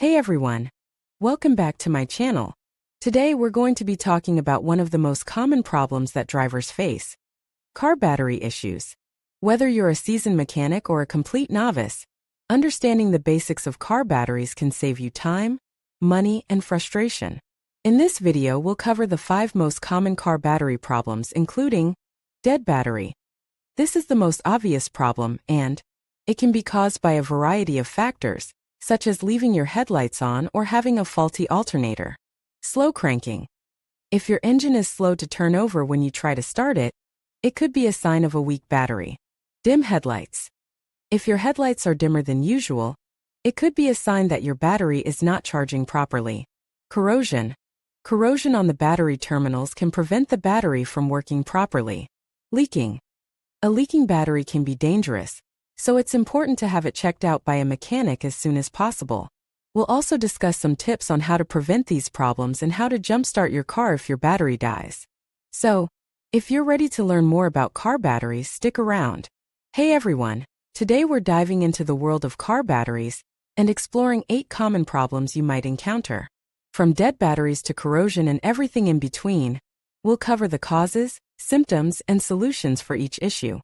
Hey everyone! Welcome back to my channel. Today we're going to be talking about one of the most common problems that drivers face: car battery issues. Whether you're a seasoned mechanic or a complete novice, understanding the basics of car batteries can save you time, money, and frustration. In this video we'll cover the 5 most common car battery problems, including dead battery. This is the most obvious problem and it can be caused by a variety of factors, such as leaving your headlights on or having a faulty alternator. Slow cranking. If your engine is slow to turn over when you try to start it, it could be a sign of a weak battery. Dim headlights. If your headlights are dimmer than usual, it could be a sign that your battery is not charging properly. Corrosion. Corrosion on the battery terminals can prevent the battery from working properly. Leaking. A leaking battery can be dangerous, so it's important to have it checked out by a mechanic as soon as possible. We'll also discuss some tips on how to prevent these problems and how to jumpstart your car if your battery dies. So, if you're ready to learn more about car batteries, stick around. Hey everyone! Today we're diving into the world of car batteries and exploring 8 common problems you might encounter. From dead batteries to corrosion and everything in between, we'll cover the causes, symptoms, and solutions for each issue.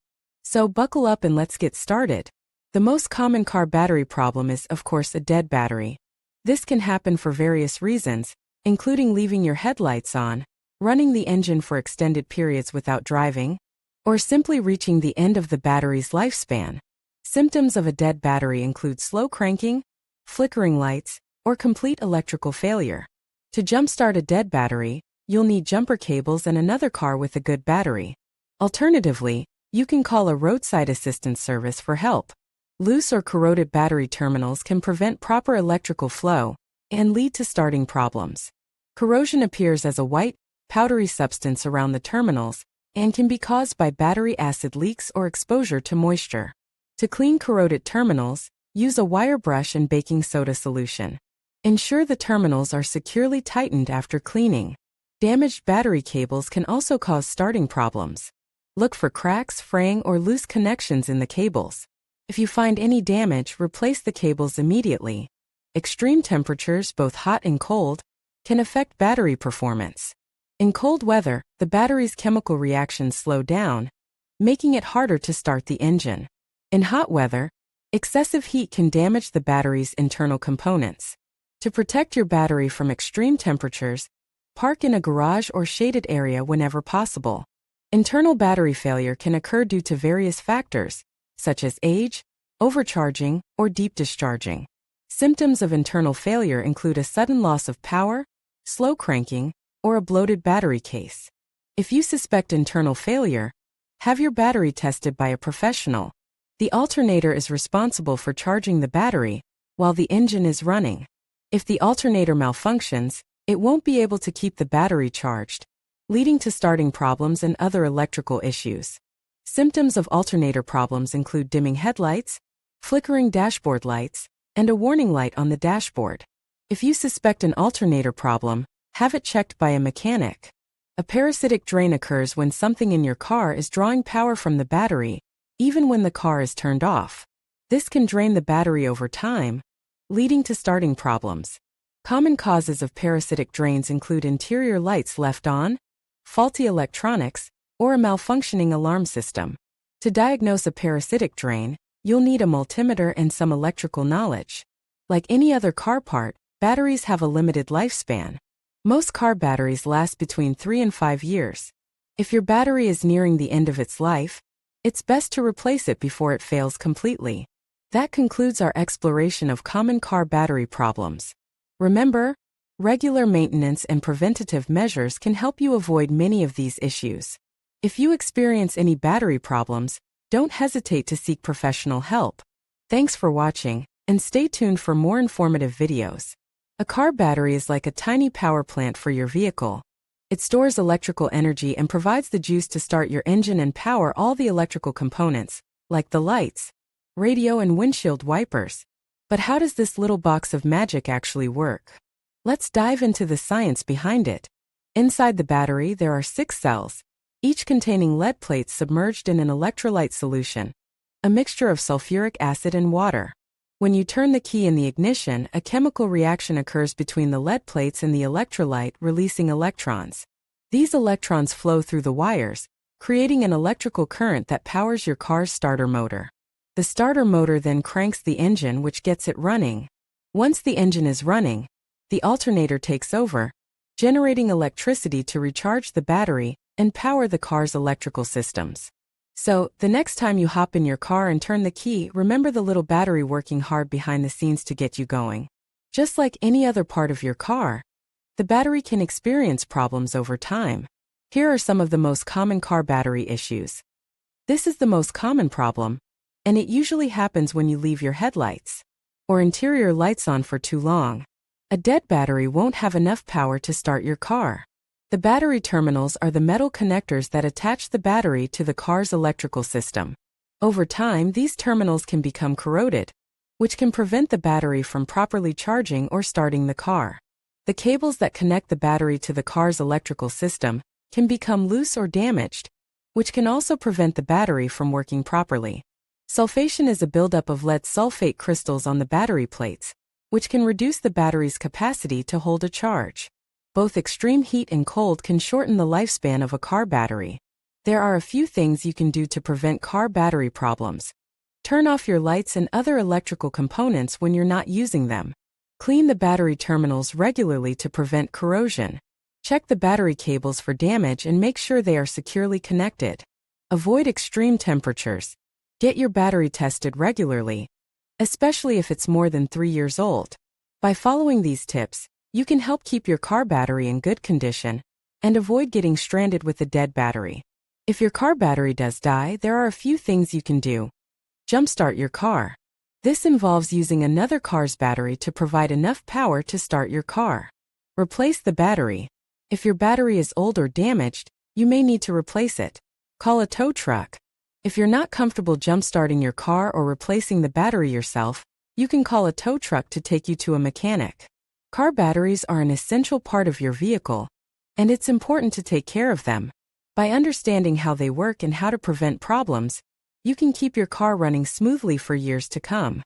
So buckle up and let's get started. The most common car battery problem is, of course, a dead battery. This can happen for various reasons, including leaving your headlights on, running the engine for extended periods without driving, or simply reaching the end of the battery's lifespan. Symptoms of a dead battery include slow cranking, flickering lights, or complete electrical failure. To jumpstart a dead battery, you'll need jumper cables and another car with a good battery. Alternatively, you can call a roadside assistance service for help. Loose or corroded battery terminals can prevent proper electrical flow and lead to starting problems. Corrosion appears as a white, powdery substance around the terminals and can be caused by battery acid leaks or exposure to moisture. To clean corroded terminals, use a wire brush and baking soda solution. Ensure the terminals are securely tightened after cleaning. Damaged battery cables can also cause starting problems. Look for cracks, fraying, or loose connections in the cables. If you find any damage, replace the cables immediately. Extreme temperatures, both hot and cold, can affect battery performance. In cold weather, the battery's chemical reactions slow down, making it harder to start the engine. In hot weather, excessive heat can damage the battery's internal components. To protect your battery from extreme temperatures, park in a garage or shaded area whenever possible. Internal battery failure can occur due to various factors, such as age, overcharging, or deep discharging. Symptoms of internal failure include a sudden loss of power, slow cranking, or a bloated battery case. If you suspect internal failure, have your battery tested by a professional. The alternator is responsible for charging the battery while the engine is running. If the alternator malfunctions, it won't be able to keep the battery charged, leading to starting problems and other electrical issues. Symptoms of alternator problems include dimming headlights, flickering dashboard lights, and a warning light on the dashboard. If you suspect an alternator problem, have it checked by a mechanic. A parasitic drain occurs when something in your car is drawing power from the battery, even when the car is turned off. This can drain the battery over time, leading to starting problems. Common causes of parasitic drains include interior lights left on, faulty electronics, or a malfunctioning alarm system. To diagnose a parasitic drain, you'll need a multimeter and some electrical knowledge. Like any other car part, batteries have a limited lifespan. Most car batteries last between 3 and 5 years. If your battery is nearing the end of its life, it's best to replace it before it fails completely. That concludes our exploration of common car battery problems. Remember, regular maintenance and preventative measures can help you avoid many of these issues. If you experience any battery problems, don't hesitate to seek professional help. Thanks for watching, and stay tuned for more informative videos. A car battery is like a tiny power plant for your vehicle. It stores electrical energy and provides the juice to start your engine and power all the electrical components, like the lights, radio, and windshield wipers. But how does this little box of magic actually work? Let's dive into the science behind it. Inside the battery there are 6 cells, each containing lead plates submerged in an electrolyte solution, a mixture of sulfuric acid and water. When you turn the key in the ignition, a chemical reaction occurs between the lead plates and the electrolyte, releasing electrons. These electrons flow through the wires, creating an electrical current that powers your car's starter motor. The starter motor then cranks the engine, which gets it running. Once the engine is running, the alternator takes over, generating electricity to recharge the battery and power the car's electrical systems. So, the next time you hop in your car and turn the key, remember the little battery working hard behind the scenes to get you going. Just like any other part of your car, the battery can experience problems over time. Here are some of the most common car battery issues. This is the most common problem, and it usually happens when you leave your headlights or interior lights on for too long. A dead battery won't have enough power to start your car. The battery terminals are the metal connectors that attach the battery to the car's electrical system. Over time, these terminals can become corroded, which can prevent the battery from properly charging or starting the car. The cables that connect the battery to the car's electrical system can become loose or damaged, which can also prevent the battery from working properly. Sulfation is a buildup of lead sulfate crystals on the battery plates, which can reduce the battery's capacity to hold a charge. Both extreme heat and cold can shorten the lifespan of a car battery. There are a few things you can do to prevent car battery problems. Turn off your lights and other electrical components when you're not using them. Clean the battery terminals regularly to prevent corrosion. Check the battery cables for damage and make sure they are securely connected. Avoid extreme temperatures. Get your battery tested regularly, especially if it's more than 3 years old. By following these tips, you can help keep your car battery in good condition and avoid getting stranded with a dead battery. If your car battery does die, there are a few things you can do. Jumpstart your car. This involves using another car's battery to provide enough power to start your car. Replace the battery. If your battery is old or damaged, you may need to replace it. Call a tow truck. If you're not comfortable jump-starting your car or replacing the battery yourself, you can call a tow truck to take you to a mechanic. Car batteries are an essential part of your vehicle, and it's important to take care of them. By understanding how they work and how to prevent problems, you can keep your car running smoothly for years to come.